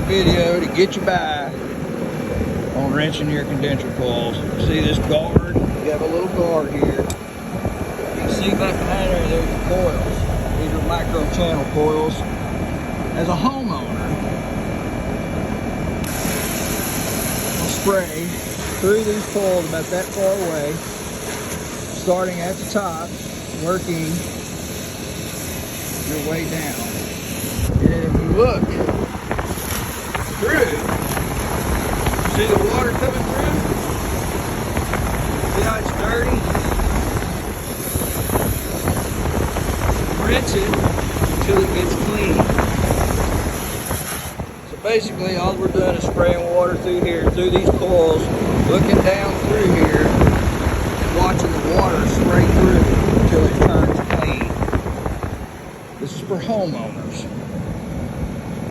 video to get you by on wrenching your condenser coils. See this guard? You have a little guard here. You can see back behind there, there's the coils. These are micro channel coils. As a homeowner, I'll spray through these coils about that far away, starting at the top, working your way down. And if you look through, see the water coming through? See how it's dirty? Rinse it until it gets clean. So basically all we're doing is spraying water through here, through these coils, looking down through here, and watching the water spray through until it turns clean. This is for homeowners.